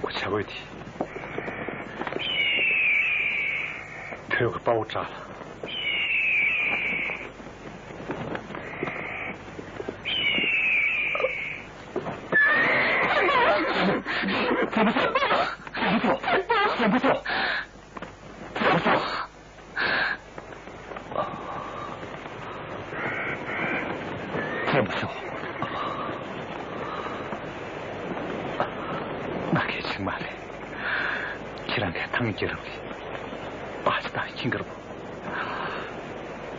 不切问题。他有个把我炸了。怎么做？怎么做？怎么做？怎么做？怎么做？那给请嘛嘞？既然看他们结了婚，把这大亲个了，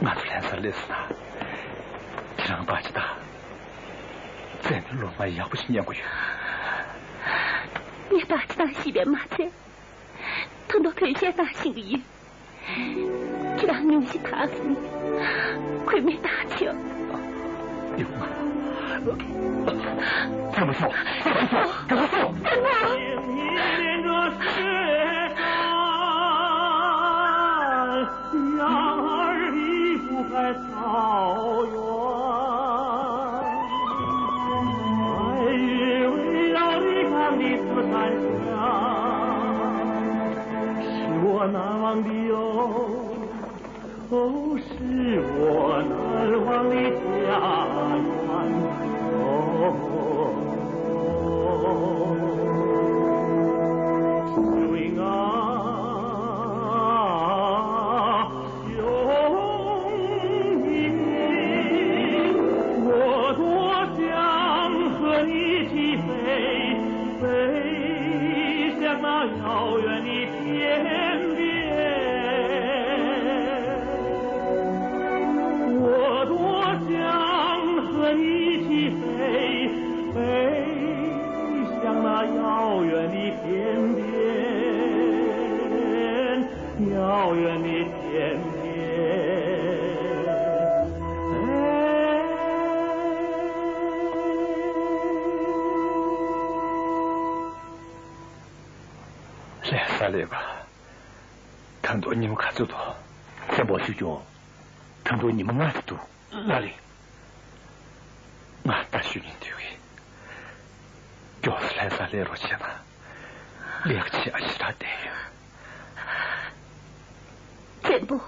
俺都连上累死他，既然把这大，再没落马也不去念过去。你把这大西边马在，等到退下大心个意，这让牛西打死你，亏没打球。有吗？怎么做？怎么做？怎么做？羊儿离不开草原，白云围绕你看的紫檀香，是我难忘的哟，哦，是我难忘的家园，哦。遥远的天边，我多想和你一起飞，飞向那遥远的天边，遥远的天边。来吧，看多你们看最多，再莫去叫，看多你们看的多，哪里？俺大学人对位，就是来啥来了钱呢？两个钱其他得呀。真不，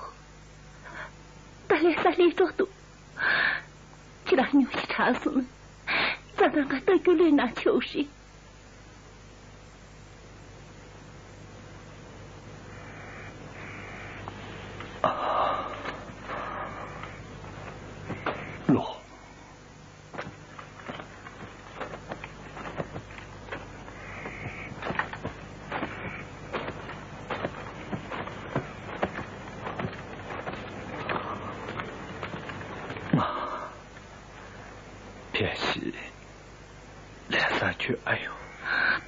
但来啥来着多，这让牛西查死呢，咋刚刚得个来拿球谁？哎呦，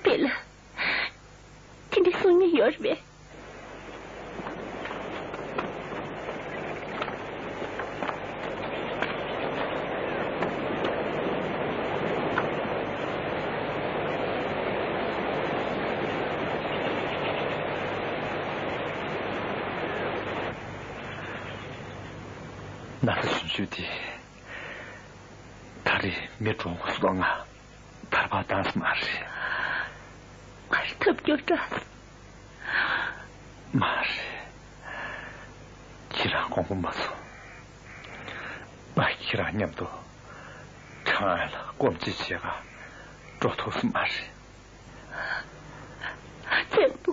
别了，今天送你药是呗？那是徐徐的，他的没装过爽啊。他把当时马是，还是特别抓死。马是，既然光顾没错，那既然念不到，长安了，过不几节个，这头是马是。真不，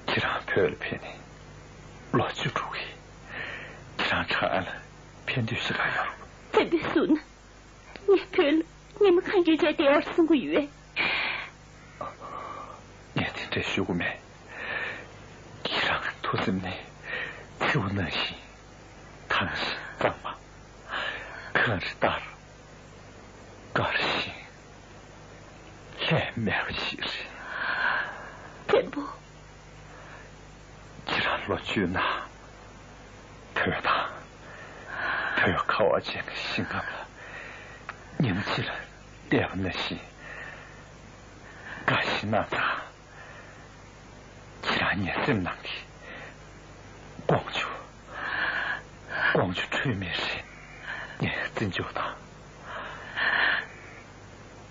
既然赔了赔你，老去主意，既然长安了，偏就是那样。这别说呢，你赔了，你们看人家第24个月。你听这徐姑妹，既然土司内就能行，他是脏嘛，可能是大了，搞了心，来买不起是。真不，既然老去拿，特别大。他要靠我这个心干了，拧起来，带不那些，干西那咋？既然你这么难的，光去吹没事，你真叫他，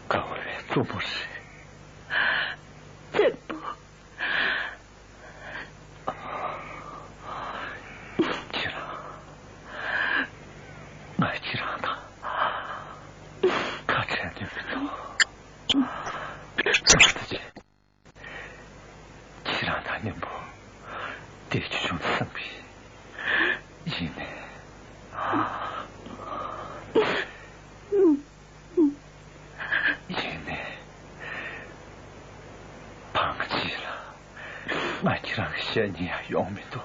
各位。做不是。真不。既然他真的不走，怎么自己？既然他宁不得去种生病，因为放弃了，那就让些年永没多。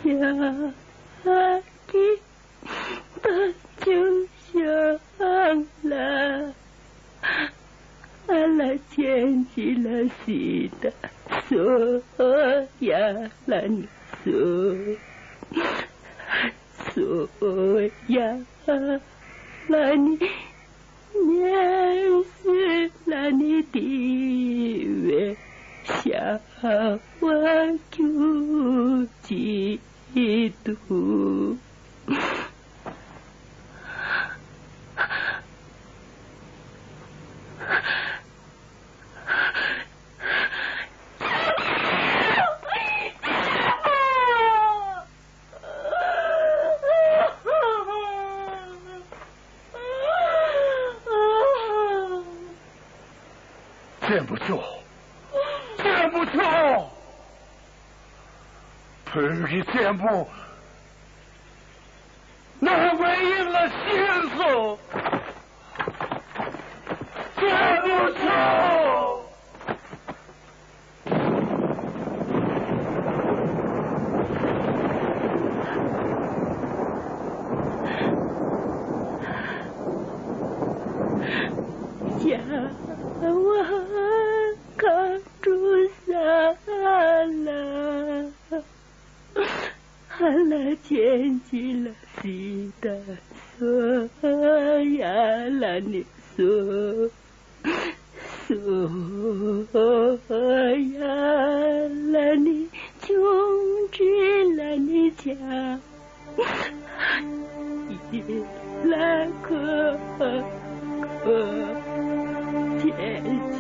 呀，你把酒香了，俺来捡起了新的锁呀，那你锁呀，那你年是那你的月下我就嫉妒。见不住，见不住，儿的见不，那违应了心思，见不住。我扛住伞了，俺来捡起了新的锁呀，那你锁呀，那你穷至了你家一来可天去。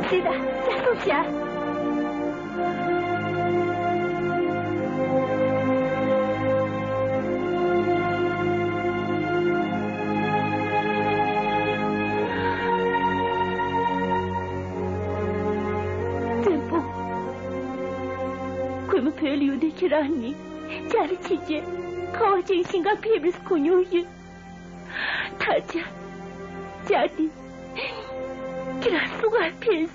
谁的？加速起来！真不，我们陪留的去让你家里期间，好进行个偏偏是可牛鱼，他家的。这是我骗死，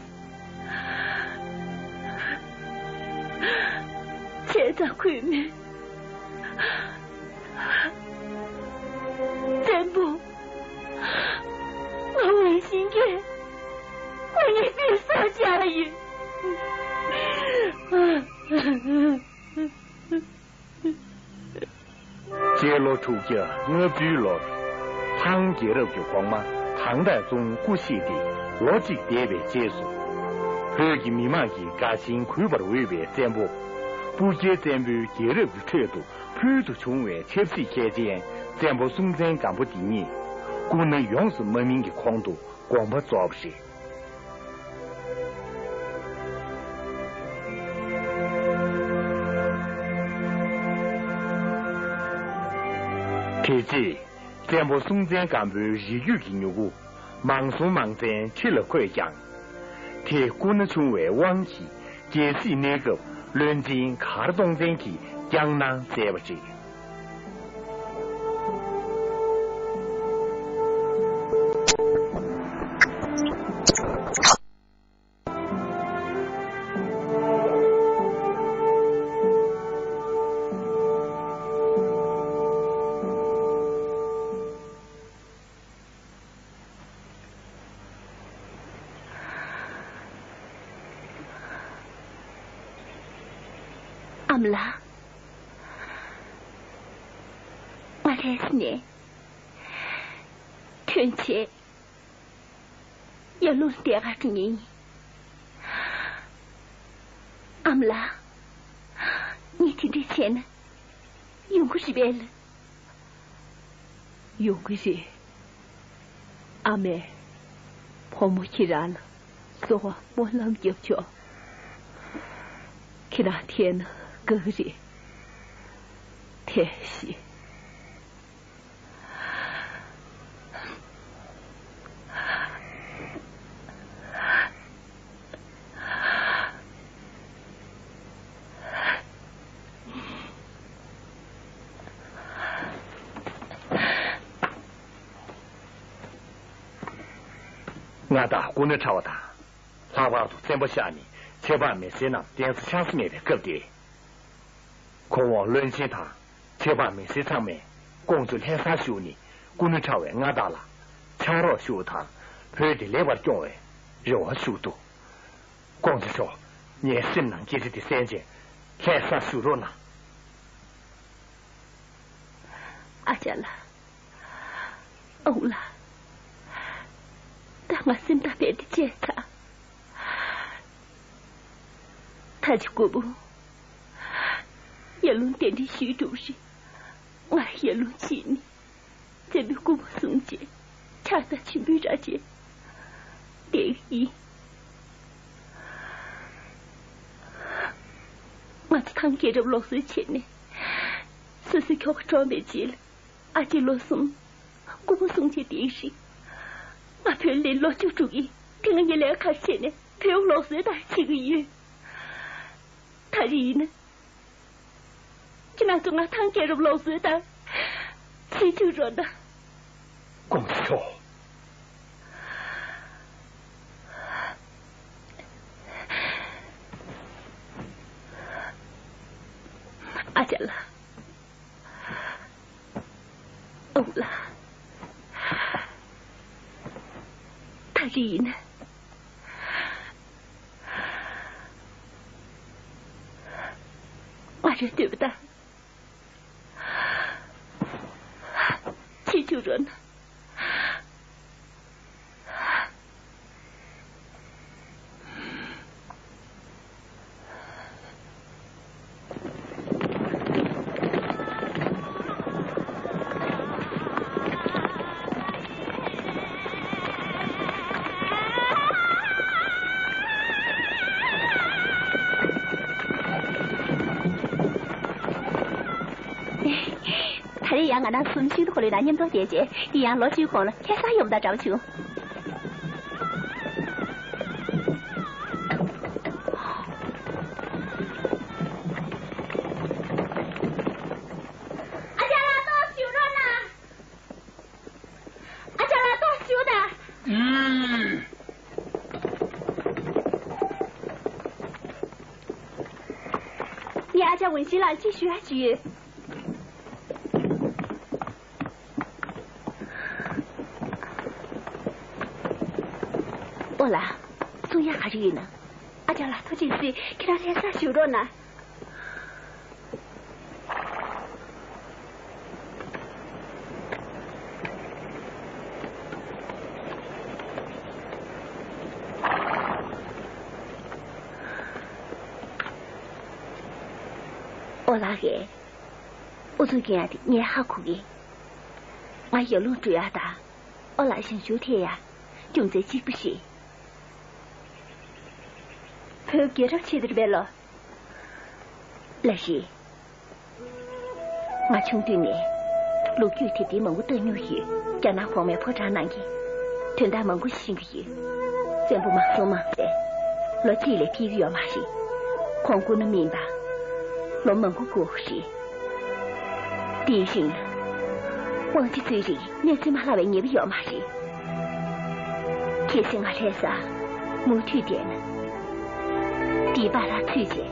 现在回面，真不，我问心愿，我一定少家语。揭露出家，我比了，唐揭露就光嘛，唐代中古写的。逻辑대비结束，회기 미만기 가신 굴벌 외배 전부 부재 전부 계획 태도 표도 총회 첩시 개진 전부 송전 간부 디니 국내 용수 문명의 광도广播做不是。铁记，全部松江干部日语的牛股，忙松忙针吃了快讲，铁国内村委往期，解释那个论尽卡尔东镇去江南在不是。阿姆拉，我来是呢，天气要弄点啊个人。阿姆拉，你听这钱呢？用过是别了，用过是，阿妹，婆母起来了，说话我冷就叫，去那天呢？个人天喜，俺打国内朝他，老娃子真不下你，千万没谁能电视抢死面的个的。可望论心他，千万没谁场面，公主天山修你，国内朝外俺打了，强弱修他，配的来把将位，让我修多。公主说，你身能接受的三件，天山修弱呢？阿家了，欧了。我身大边的检查，他就过不，也弄点的虚度时，我也弄起你，这边过不松节，查到去没着节，电一，我这趟给着老师钱呢，是靠个装备节了，阿姐老松，过不松节电视。我陪联络就注意，跟人家来看钱呢，陪我老师打几个月。他人呢？就那种啊，他给着老师打，谁就说的？公主，阿姐了，欧了。他人呢？我这对不对？祈求着呢。俺那孙媳妇回来那年多姐姐，一样老酒红了，天啥用不到招求。阿家拉多修着呢，阿家拉多修的。你阿家问起来继续下去。我啦，总也还是呢。阿家拉头这事，给他脸上修着呢。我拉个，我最近的你好苦的，我有路追啊的，我来想秋天呀，种在几不是？可给上去的这边了，那是，我穷对面，路具体的蒙古等牛鱼，在那方面破产难的，听到蒙古新的鱼，全部忙说忙的，我积累批语要嘛是，光顾能明白，我蒙古过是，第一行了，忘记嘴里，你怎么老为你不要嘛是？其实我这啥，没去点了。第八大推荐，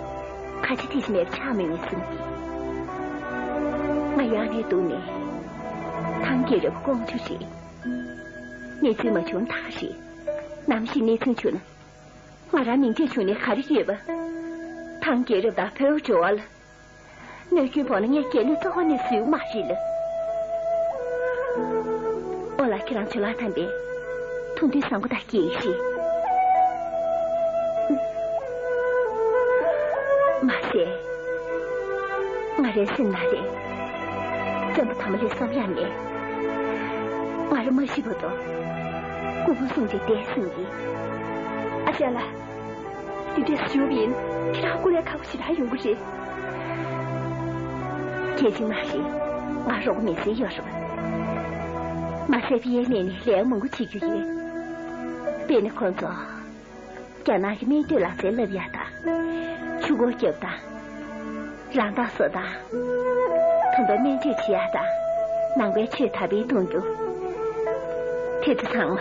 还是提醒你查明的身体。我养你多年，堂姐这个光就是，你怎么穷踏实？那么是你曾穷呢？我让明天穷你还是月吧？堂姐这把朋友着了，你去帮人家给你做好你所有嘛事了。我来给人去拉谈别，通对上过大解释。马些，我人生哪里？怎么他们来烧烟呢？我人没洗不到，我不送去点生意。阿姐了，你这小兵，其他过来看不起他有不是？接近马些，我说我没事要什么？马些毕业年呢，连蒙古去就业，别的工作，叫那个面对了在那边的。出国久的，让他说的，同到面对起的，难怪去他被冻住。天子长嘛，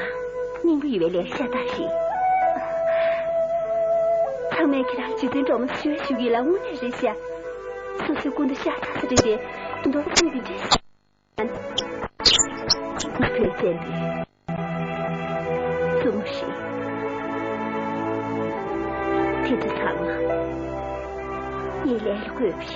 你不以为连下大事？他们给他就在这么学习给了5年之下，所以工作下他是这些，很多不比这些。我推荐你，总是天子长嘛。你来了贵不是？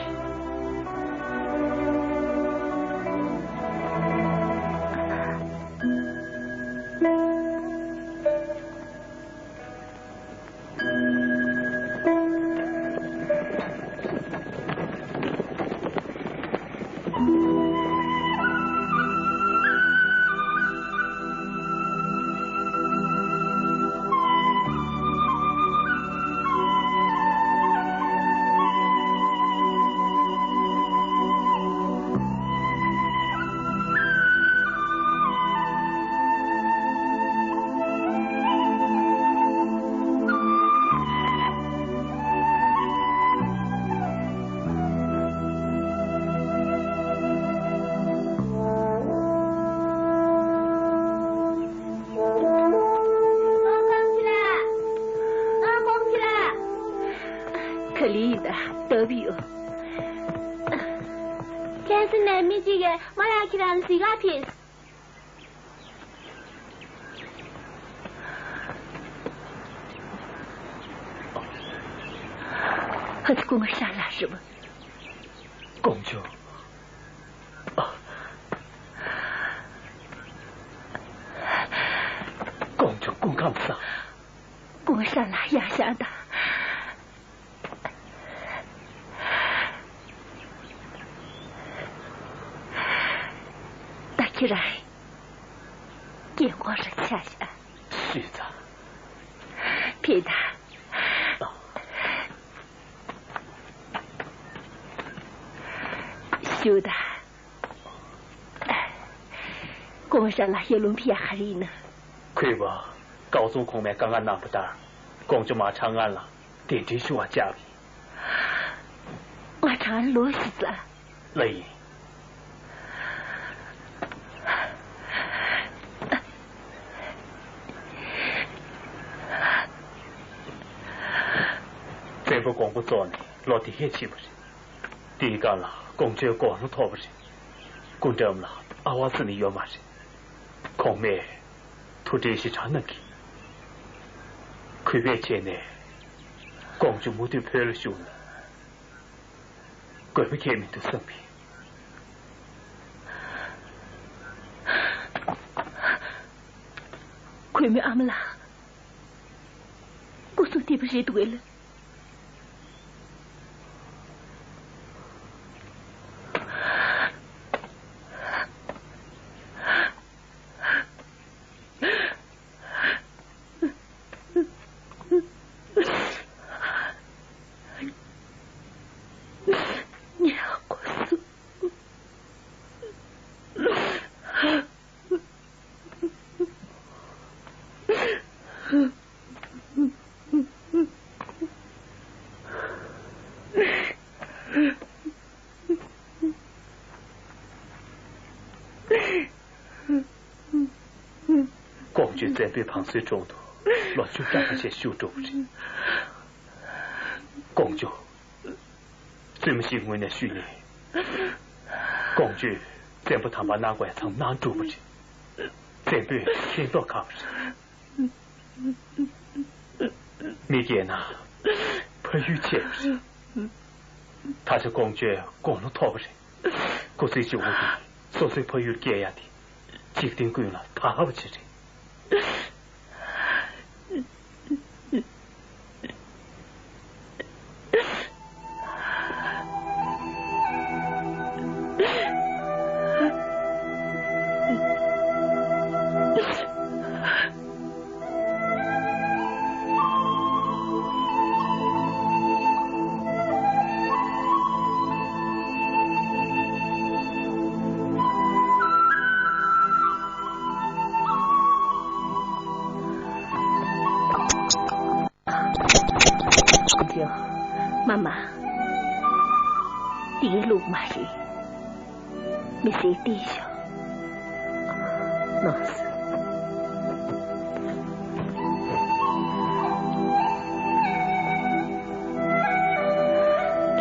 还是跟我商量是不？公主，公主公干啥？跟我商量压下的。大起来，电话上掐下。是的。别的。有的，公上了有龙皮还里呢。亏吧，高中空面刚刚拿不到，公主马长安了，点点是我家里。我长安罗西子。累。这不光不做呢，落地下去不是？第一个了。公主光是拖不是，公主了，阿瓦斯你有嘛是？空面，土地是长能给，亏别钱呢，公主没对赔了修了，怪不见面都生病。亏没阿姆拉，我说的不是对了。公爵在对旁随中途，老就站不起修周人。公爵这么行为的训练，公爵再不他把那怪藏难住不起，再对天多看不起。你给那不有钱不是？他是公爵公路逃不是？过最久的，所以朋友给呀的，决定归了他不起的。妈妈，第一路嘛是，没谁弟兄，那是。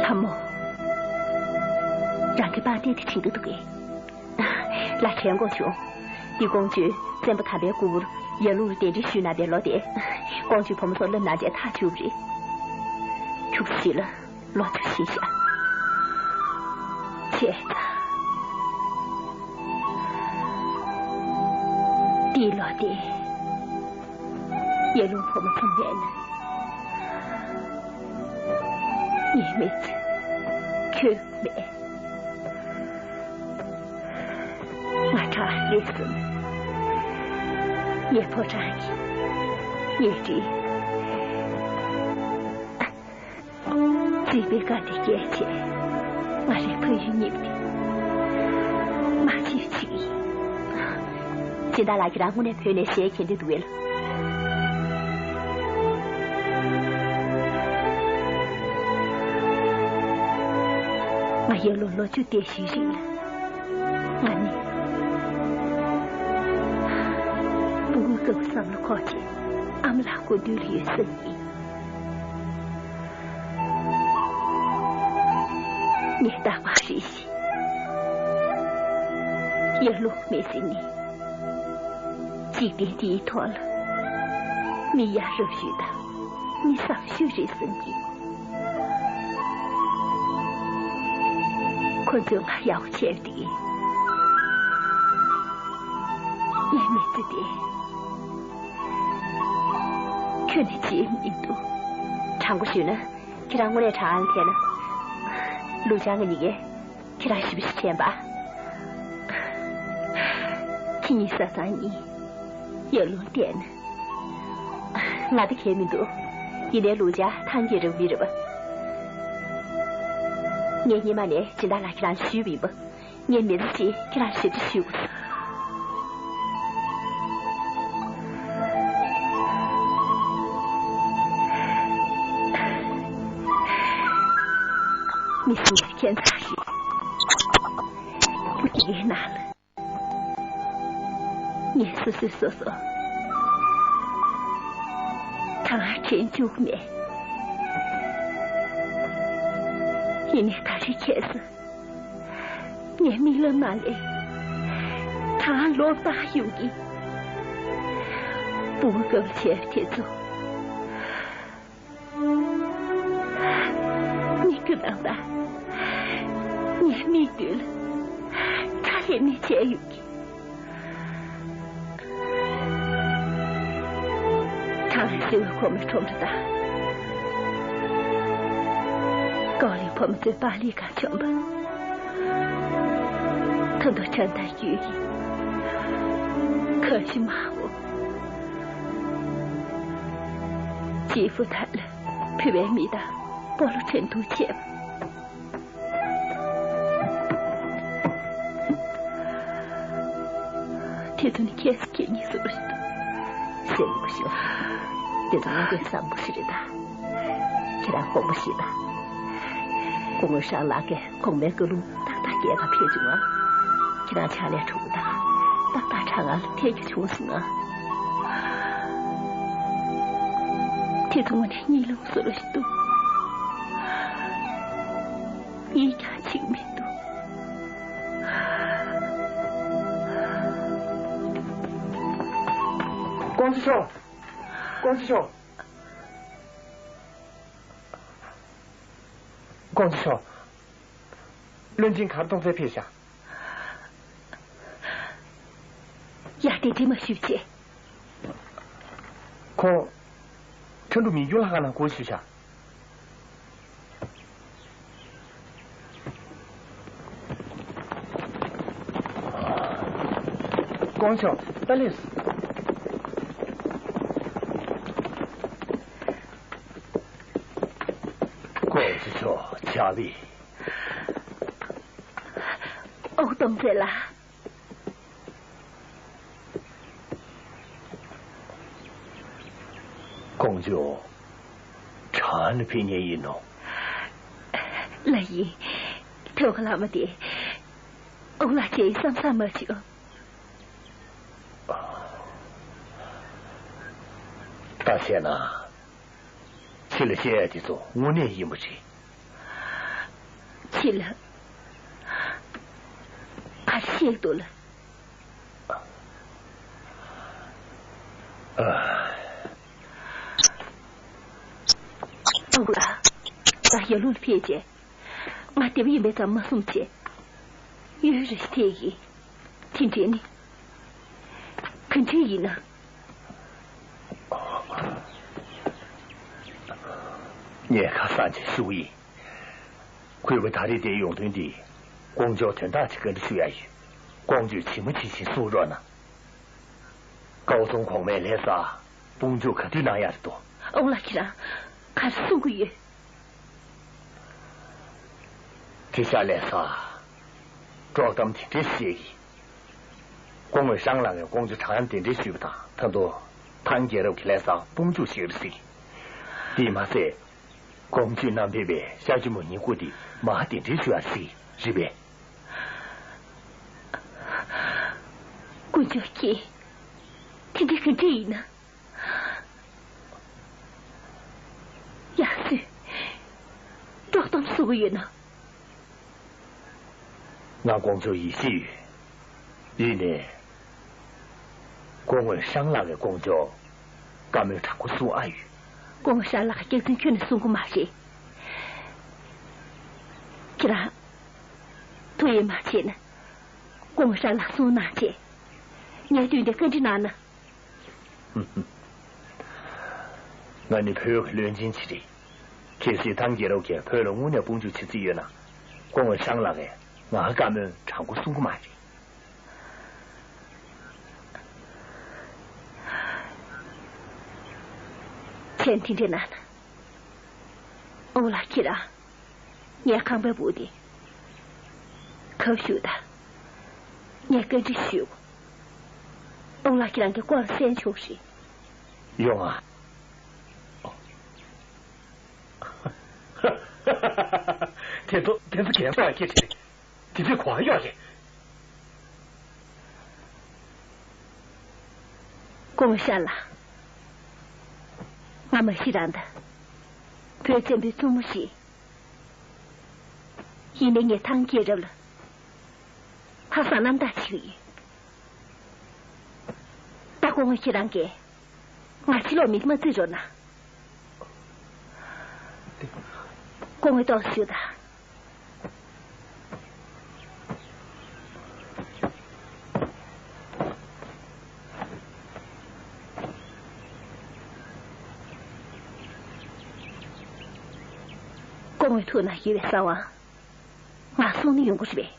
他们让给把爹的听得都给，来全国去，地公爵全部他别顾了，一路点着去那边老爹，光去旁边说冷那件他就不。出息了，老头心想：姐子，地老爹，一路我们从远了，你妹子可美，我查日子呢，也破产也这。这边干的眼前，我是陪于你们的，马就去。现在来给咱我那陪那些钱就对了。我一路路就得虚人了，我呢，不够上了考前，俺们俩过对了有生意。你大话实行，一路没事你，几点第一趟了，你也热血的，你上学这生意，困着嘛要钱的，也没得的，可能见面多，唱过去呢，就让我来唱安天了。陆家的你给，看他是不是钱吧？听你说说你，有路点呢。我的开明多，一年陆家谈接着围着吧。年年嘛年，今天来给咱许备吧，年名字起给咱写的许不。你是检查时，不给拿了，你说说，他真救命，因为他是前世，你迷了嘛嘞，他落大有的，不够前天走，你可能吧。你迷对了，他也没钱有的。他是为我们冲着打，高丽我们在巴黎干上班，他都承担原因，可惜骂我，欺负他了，陪外面的报了成都钱。这种你开始给你说的，谁不行？这种我跟上不是的，这然后不是的。我们上那个公园个路，大大给他骗住啊，这让强烈出的， 딱 다창아 태기 좋으시나 대통령의 일로 소로시도 이가 지금이도光师兄，光师兄，光师兄，论斤卡动在撇下。呀，得这么修结。可，陈主明有哪个能过去下？光兄，等累死。光师兄，家里。哦，懂得了。公主，长的陪你一弄。来姨，头个那么的，我来接上什么去？大仙呐，去了些的做5年一木去。去了，还写多了。我啦，那一路的偏见，我这边没怎么送钱，有人提议，听见呢，肯定意呢。你看3千收益，会为他的电用对的，光脚挺大几个的学员，光就起不起起素热呢。高中空没来啥，光就可对那样的多。我来去了。还是送个月。接下来啥？主要咱们听这协议。光为商量的，光就长安定这学不大，很多团结了起来啥，帮助写的谁？第嘛是，光就南边边下去模拟过的，马定这学谁？是呗？我就去，听这个这呢。呀是，找到所个月呢？那光就一些月，一年，光为商量的光就，敢没有唱过苏安语？光为商量还跟全的送过马些，既然对马些呢，光为商量送哪些？你还对的跟着哪呢？那你陪我乱进去的，其实当街路去陪了5年帮助去资源了，光为商量的，我还敢没唱过送过马的？前听着哪呢？我来去了，你也看不不的，可学的，你也跟着学。我来去让给光3球时。用啊！天是干饭给谁？这是夸耀的。光山了，俺们西南的，不要准备中西，一年也汤接着了，他上南大去。大光我西南给，俺去了没什么自着呢。光会到修的。光会吐那1月3万，俺送你用过去呗。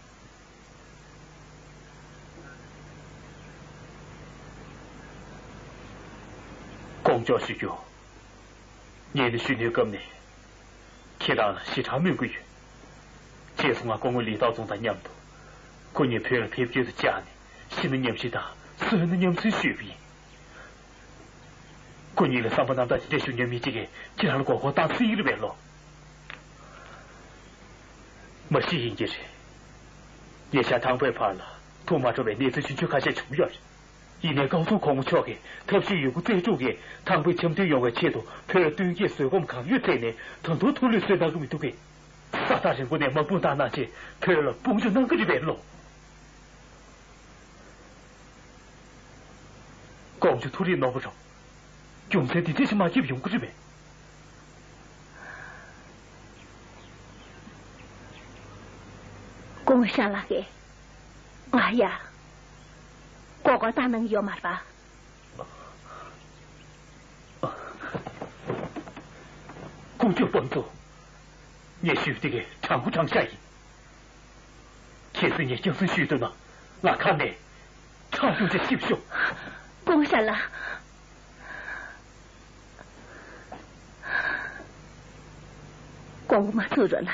公交需求，你的需求更呢？其他西昌没个月，这是我公会领导中的念头，过年陪了陪不就是家呢？现在念不起他，虽然念不起学费。过年了上班那大这学年没这个，其他的国货打死一了呗咯。没吸引进去，也下汤白怕了，托马这位列子寻求看些重要人，一年高中科目巧嘅，特殊有个最重嘅，唐被强调用嘅chế度，譬如對嘅水我們抗越在呢，唐都脫離水那個味道嘅，撒大人我哋冇半大那些，譬如了幫助那個就變咯，講就脫離攞不着，用在的這些嘛也用過這邊。公上啦嘅，哎呀，個個都能有辦法。公就幫助，也許這個長不長下癮。其實你就是許的呢，我看你常用這小手。公上啦，公嘛做着了。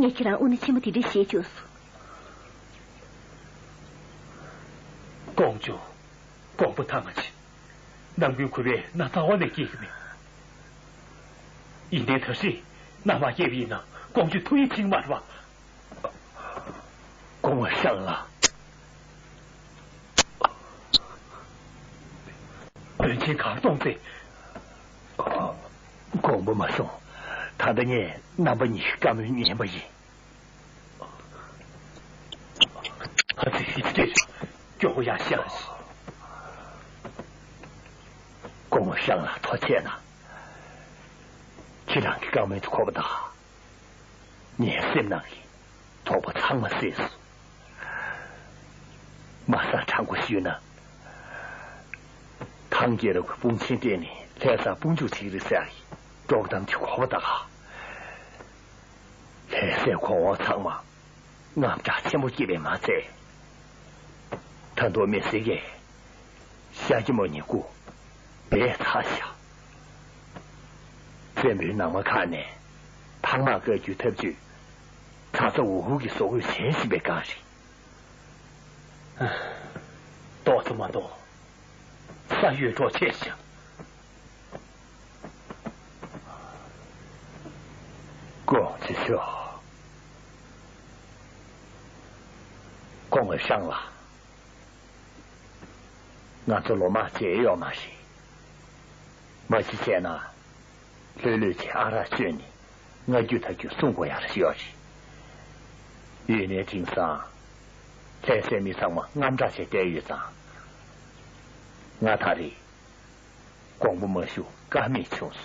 你既然我能起码的写就是，公就公不他们去，能不可别那早晚的几个面，一年特是那么也比呢，公就推进嘛是吧？公我上了，人情卡动贼，公不嘛送。他的年那么你干么年不赢？他自己这种叫我也相信。跟我上了拖欠了，这两个干么都考不到，年生那里拖不长么岁数，马上唱过去呢。唐杰的风情店里，在上本就提的生意。找他们去考不到，才是考我唱嘛，我们家全部基本嘛在，很多没谁个，下几毛年过，别差下，这没那么看呢，唐马哥就特别，他是我屋的所有钱是别干的，多这么多，3月做钱想。光之秀，光我上了，俺做罗马解药嘛是，没之前呢，累去阿拉学呢，我就他就送过来的消息，一年经商，在生命上嘛，俺这些待遇上，俺他的光不没修，干没穷死。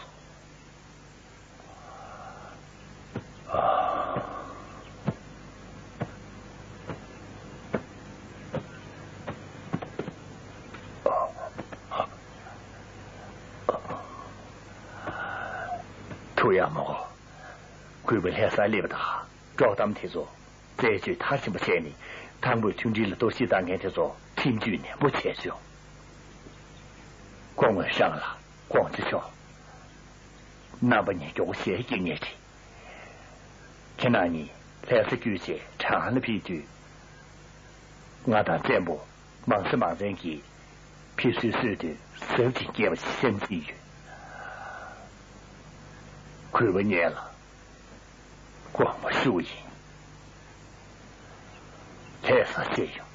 土样么？会不会还是离不大？找他们提做，这句他是不欠你，他们兄弟了都是当年提做，平均呢不欠受。光我上了，光之桥，那不你叫我写一年去。前那年才是举些长的啤酒，我当节目忙是忙人给，皮实实的手机给不起身体去，亏我年了，光我输赢，才是这样。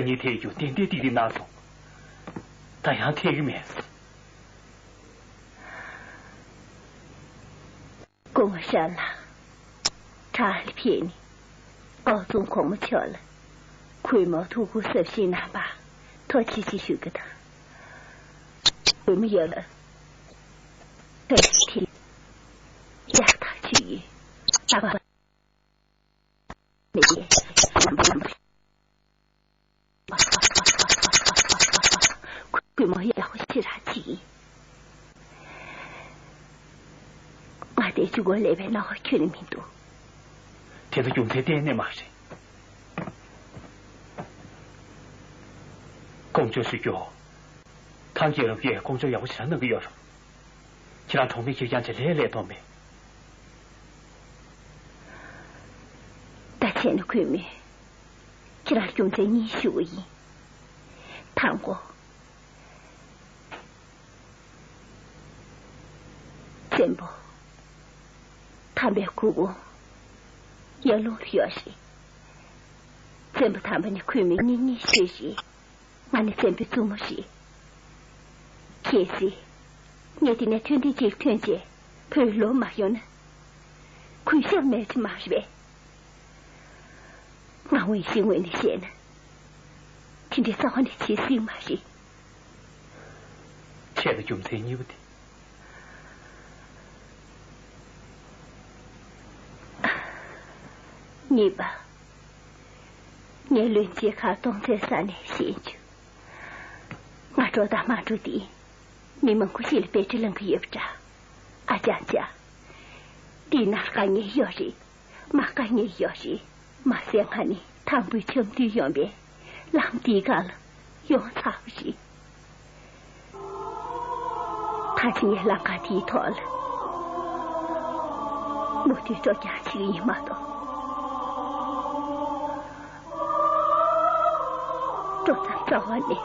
你天就点点滴滴拿送，但让天个面子。跟我删了，查理骗你，高中空没巧了，亏毛吐骨十心难吧，托起继续给他，亏没有了，再天压他去，大把没电，亏毛也会起啥气。我得去过那边那个区里面读。现在用在店内嘛是。公主是叫，唐杰人也公主要想那个要什么，其他同类就养起来来多没。大钱的闺蜜，其他用在你手里，谈过。真不。他们姑姑也弄学习，真不他们的闺蜜你学习，俺的真不做么事。其实你的那团结，陪老马用呢，亏想没去马是呗？俺为新闻的些呢，听着早晚的气心马是。现在就在你不的。你吧，你论杰卡东在山里先去，我找大马主的，你们估计了别这两个也不着，俺讲，你那干你要是，马干你要是，马想看你，他不穷的样边，浪地干了，用操心，他今年浪干地头了，我就找家去一马多。找他找完你，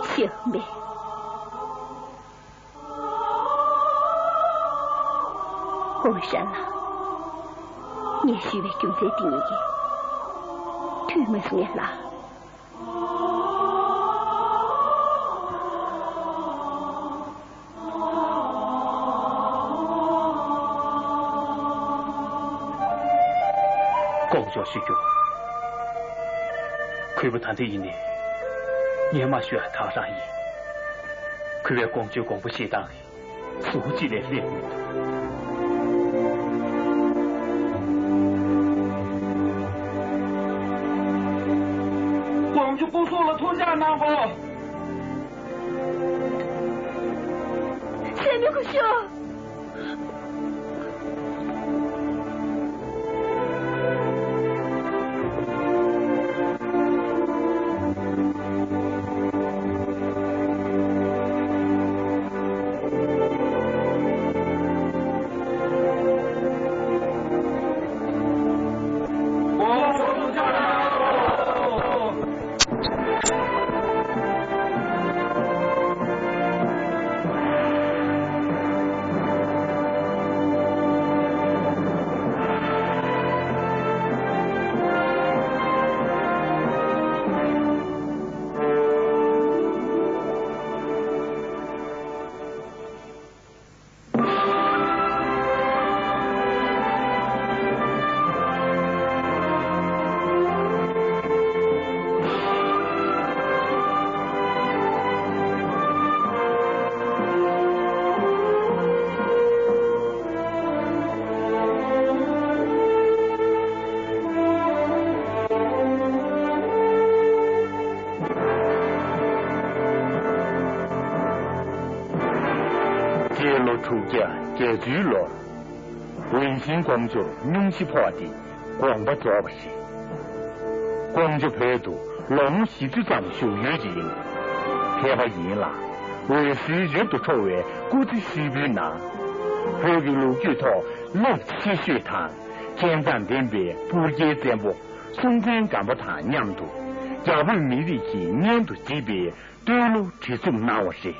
小妹，我删了，你是为种在第一，推门是你啦。公交是叫，亏不谈这一年，年马学踏上一，亏为公交公不适当的，书记来练。公交不说了，脱下拿过。谁没个笑？出家结聚了，温馨工作勇气破的，光不做不行。工作态度，龙溪之长修约的人，开发赢了，为是阅读超越，估计西边那，后个路剧套，老气血堂，天上天边不接占卜，松间干不谈娘度，要不米的去年度级别，对路体重拿我些。